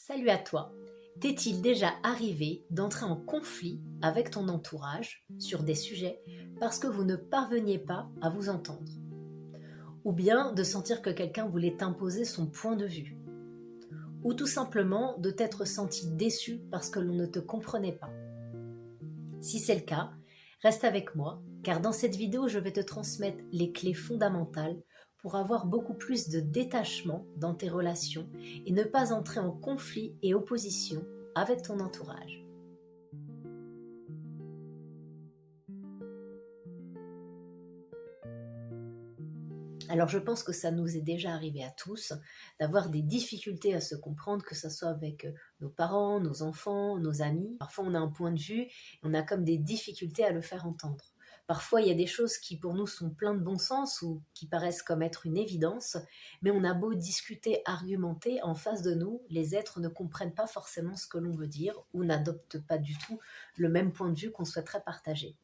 Salut à toi. T'est-il déjà arrivé d'entrer en conflit avec ton entourage sur des sujets parce que vous ne parveniez pas à vous entendre? Ou bien de sentir que quelqu'un voulait t'imposer son point de vue? Ou tout simplement de t'être senti déçu parce que l'on ne te comprenait pas? Si c'est le cas, reste avec moi car dans cette vidéo je vais te transmettre les clés fondamentales pour avoir beaucoup plus de détachement dans tes relations et ne pas entrer en conflit et opposition avec ton entourage. Alors je pense que ça nous est déjà arrivé à tous d'avoir des difficultés à se comprendre, que ce soit avec nos parents, nos enfants, nos amis. Parfois on a un point de vue et on a comme des difficultés à le faire entendre. Parfois il y a des choses qui pour nous sont pleines de bon sens ou qui paraissent comme être une évidence, mais on a beau discuter, argumenter, en face de nous, les êtres ne comprennent pas forcément ce que l'on veut dire ou n'adoptent pas du tout le même point de vue qu'on souhaiterait partager.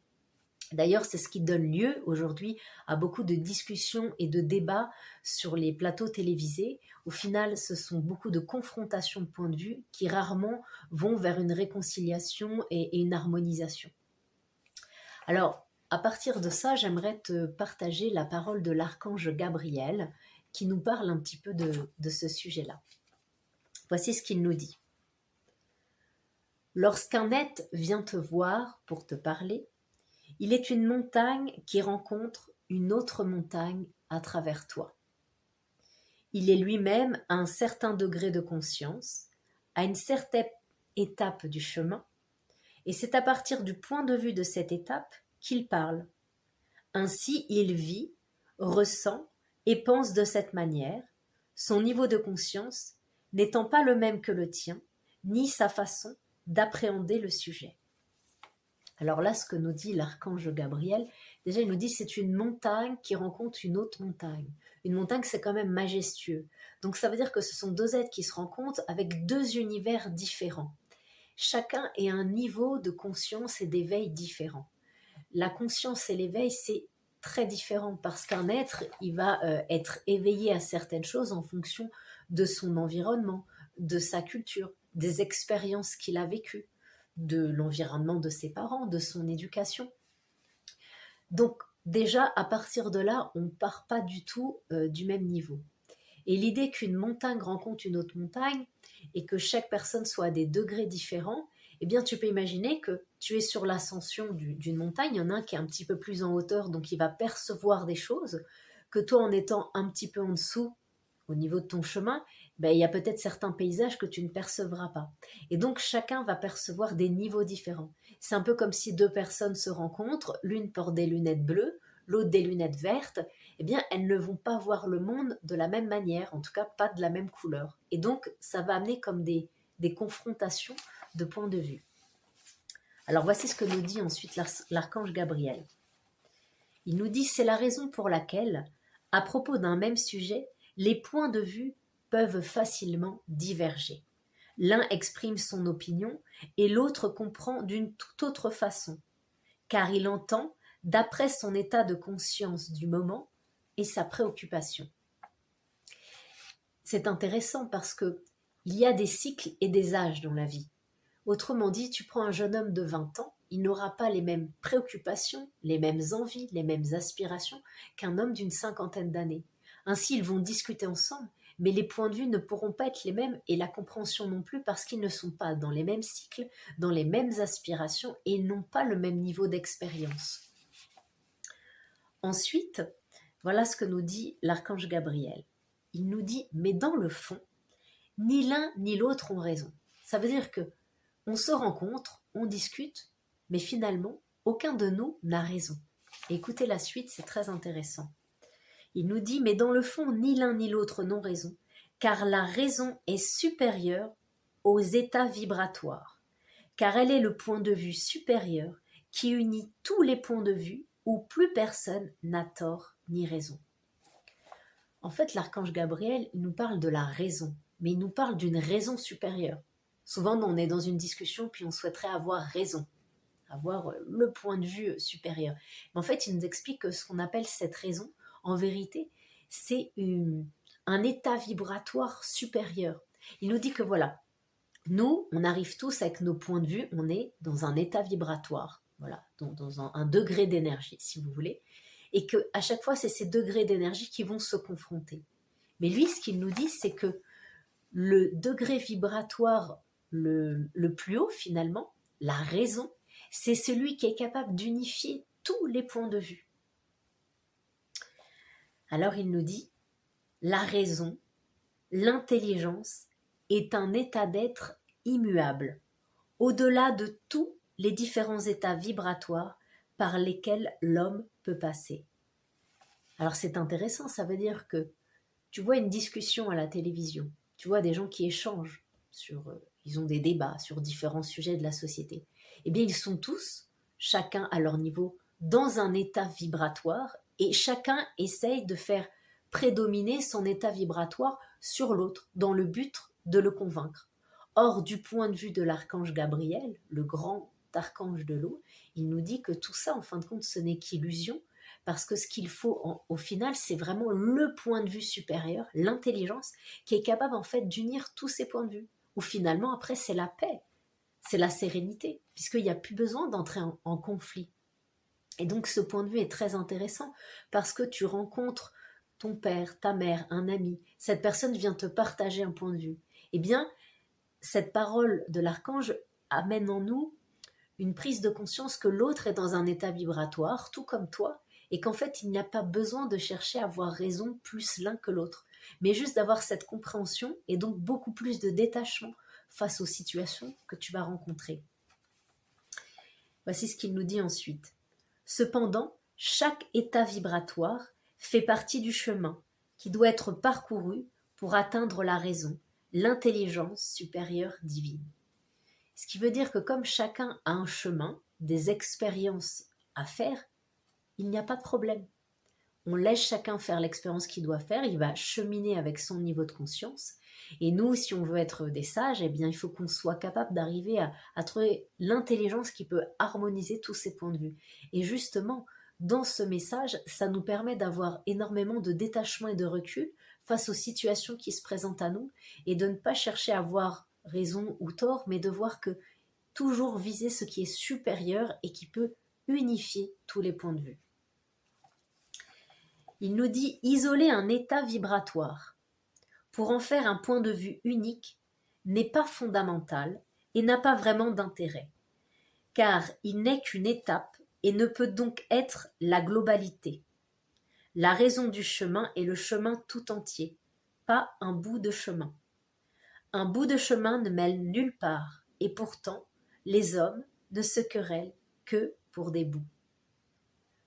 D'ailleurs, c'est ce qui donne lieu aujourd'hui à beaucoup de discussions et de débats sur les plateaux télévisés. Au final, ce sont beaucoup de confrontations de points de vue qui rarement vont vers une réconciliation et une harmonisation. Alors, à partir de ça, j'aimerais te partager la parole de l'archange Gabriel qui nous parle un petit peu de ce sujet-là. Voici ce qu'il nous dit. Lorsqu'un être vient te voir pour te parler, il est une montagne qui rencontre une autre montagne à travers toi. Il est lui-même à un certain degré de conscience, à une certaine étape du chemin, et c'est à partir du point de vue de cette étape qu'il parle. Ainsi, il vit, ressent et pense de cette manière, son niveau de conscience n'étant pas le même que le tien, ni sa façon d'appréhender le sujet. Alors là, ce que nous dit l'archange Gabriel, déjà il nous dit c'est une montagne qui rencontre une autre montagne. Une montagne, c'est quand même majestueux. Donc ça veut dire que ce sont deux êtres qui se rencontrent avec deux univers différents. Chacun est un niveau de conscience et d'éveil différent. La conscience et l'éveil, c'est très différent parce qu'un être, il va être éveillé à certaines choses en fonction de son environnement, de sa culture, des expériences qu'il a vécues, de l'environnement de ses parents, de son éducation. Donc déjà, à partir de là, on ne part pas du tout du même niveau. Et l'idée qu'une montagne rencontre une autre montagne et que chaque personne soit à des degrés différents, eh bien tu peux imaginer que tu es sur l'ascension d'une montagne, il y en a un qui est un petit peu plus en hauteur, donc il va percevoir des choses, que toi en étant un petit peu en dessous, au niveau de ton chemin, ben, il y a peut-être certains paysages que tu ne percevras pas. Et donc chacun va percevoir des niveaux différents. C'est un peu comme si deux personnes se rencontrent, l'une porte des lunettes bleues, l'autre des lunettes vertes, eh bien elles ne vont pas voir le monde de la même manière, en tout cas pas de la même couleur. Et donc ça va amener comme des confrontations de points de vue. Alors voici ce que nous dit ensuite l'archange Gabriel. Il nous dit c'est la raison pour laquelle, à propos d'un même sujet, les points de vue peuvent facilement diverger. L'un exprime son opinion et l'autre comprend d'une toute autre façon, car il entend d'après son état de conscience du moment et sa préoccupation. C'est intéressant parce que il y a des cycles et des âges dans la vie. Autrement dit, tu prends un jeune homme de 20 ans, il n'aura pas les mêmes préoccupations, les mêmes envies, les mêmes aspirations qu'un homme d'une cinquantaine d'années. Ainsi, ils vont discuter ensemble, mais les points de vue ne pourront pas être les mêmes et la compréhension non plus parce qu'ils ne sont pas dans les mêmes cycles, dans les mêmes aspirations et ils n'ont pas le même niveau d'expérience. Ensuite, voilà ce que nous dit l'archange Gabriel. Il nous dit, mais dans le fond, ni l'un ni l'autre ont raison. Ça veut dire que on se rencontre, on discute, mais finalement, aucun de nous n'a raison. Et écoutez la suite, c'est très intéressant. Il nous dit, mais dans le fond, ni l'un ni l'autre n'ont raison, car la raison est supérieure aux états vibratoires, car elle est le point de vue supérieur qui unit tous les points de vue où plus personne n'a tort ni raison. En fait, l'archange Gabriel nous parle de la raison, mais il nous parle d'une raison supérieure. Souvent, on est dans une discussion, puis on souhaiterait avoir raison, avoir le point de vue supérieur. Mais en fait, il nous explique que ce qu'on appelle cette raison, en vérité, c'est un état vibratoire supérieur. Il nous dit que voilà, Nous, on arrive tous avec nos points de vue, on est dans un état vibratoire, voilà, dans un degré d'énergie, si vous voulez, et que à chaque fois, c'est ces degrés d'énergie qui vont se confronter. Mais lui, ce qu'il nous dit, c'est que le degré vibratoire le plus haut, finalement, la raison, c'est celui qui est capable d'unifier tous les points de vue. Alors il nous dit, la raison, l'intelligence est un état d'être immuable, au-delà de tous les différents états vibratoires par lesquels l'homme peut passer. Alors c'est intéressant, ça veut dire que tu vois une discussion à la télévision, tu vois des gens qui échangent ils ont des débats sur différents sujets de la société. Eh bien, ils sont tous, chacun à leur niveau, dans un état vibratoire et chacun essaye de faire prédominer son état vibratoire sur l'autre dans le but de le convaincre. Or, du point de vue de l'archange Gabriel, le grand archange de l'eau, il nous dit que tout ça, en fin de compte, ce n'est qu'illusion, parce que ce qu'il faut au final, c'est vraiment le point de vue supérieur, l'intelligence, qui est capable en fait d'unir tous ces points de vue. Où finalement, après, c'est la paix, c'est la sérénité, puisqu'il n'y a plus besoin d'entrer en conflit. Et donc, ce point de vue est très intéressant, parce que tu rencontres ton père, ta mère, un ami, cette personne vient te partager un point de vue. Eh bien, cette parole de l'archange amène en nous une prise de conscience que l'autre est dans un état vibratoire, tout comme toi, et qu'en fait, il n'y a pas besoin de chercher à avoir raison plus l'un que l'autre, mais juste d'avoir cette compréhension et donc beaucoup plus de détachement face aux situations que tu vas rencontrer. Voici ce qu'il nous dit ensuite. Cependant, chaque état vibratoire fait partie du chemin qui doit être parcouru pour atteindre la raison, l'intelligence supérieure divine. Ce qui veut dire que comme chacun a un chemin, des expériences à faire, il n'y a pas de problème. On laisse chacun faire l'expérience qu'il doit faire, il va cheminer avec son niveau de conscience. Et nous, si on veut être des sages, eh bien, il faut qu'on soit capable d'arriver à trouver l'intelligence qui peut harmoniser tous ces points de vue. Et justement, dans ce message, ça nous permet d'avoir énormément de détachement et de recul face aux situations qui se présentent à nous et de ne pas chercher à avoir raison ou tort, mais de voir que toujours viser ce qui est supérieur et qui peut unifier tous les points de vue. Il nous dit isoler un état vibratoire pour en faire un point de vue unique n'est pas fondamental et n'a pas vraiment d'intérêt, car il n'est qu'une étape et ne peut donc être la globalité. La raison du chemin est le chemin tout entier, pas un bout de chemin. Un bout de chemin ne mène nulle part, et pourtant, les hommes ne se querellent que pour des bouts.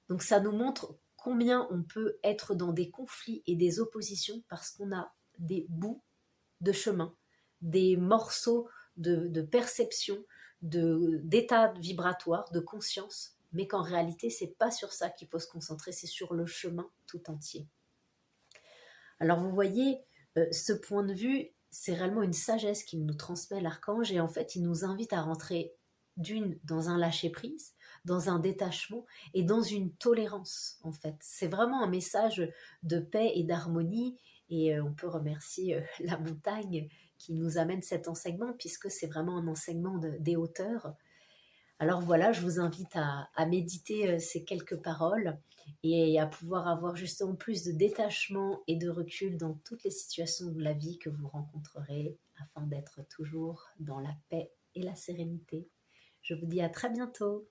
Donc ça nous montre combien on peut être dans des conflits et des oppositions parce qu'on a des bouts de chemin, des morceaux de perception, d'état vibratoire, de conscience, mais qu'en réalité, c'est pas sur ça qu'il faut se concentrer, c'est sur le chemin tout entier. Alors vous voyez, ce point de vue, c'est réellement une sagesse qu'il nous transmet l'archange et en fait, il nous invite à rentrer dans un lâcher-prise, dans un détachement et dans une tolérance en fait. C'est vraiment un message de paix et d'harmonie et on peut remercier la montagne qui nous amène cet enseignement puisque c'est vraiment un enseignement des hauteurs. Alors voilà, je vous invite à méditer ces quelques paroles et à pouvoir avoir justement plus de détachement et de recul dans toutes les situations de la vie que vous rencontrerez afin d'être toujours dans la paix et la sérénité. Je vous dis à très bientôt.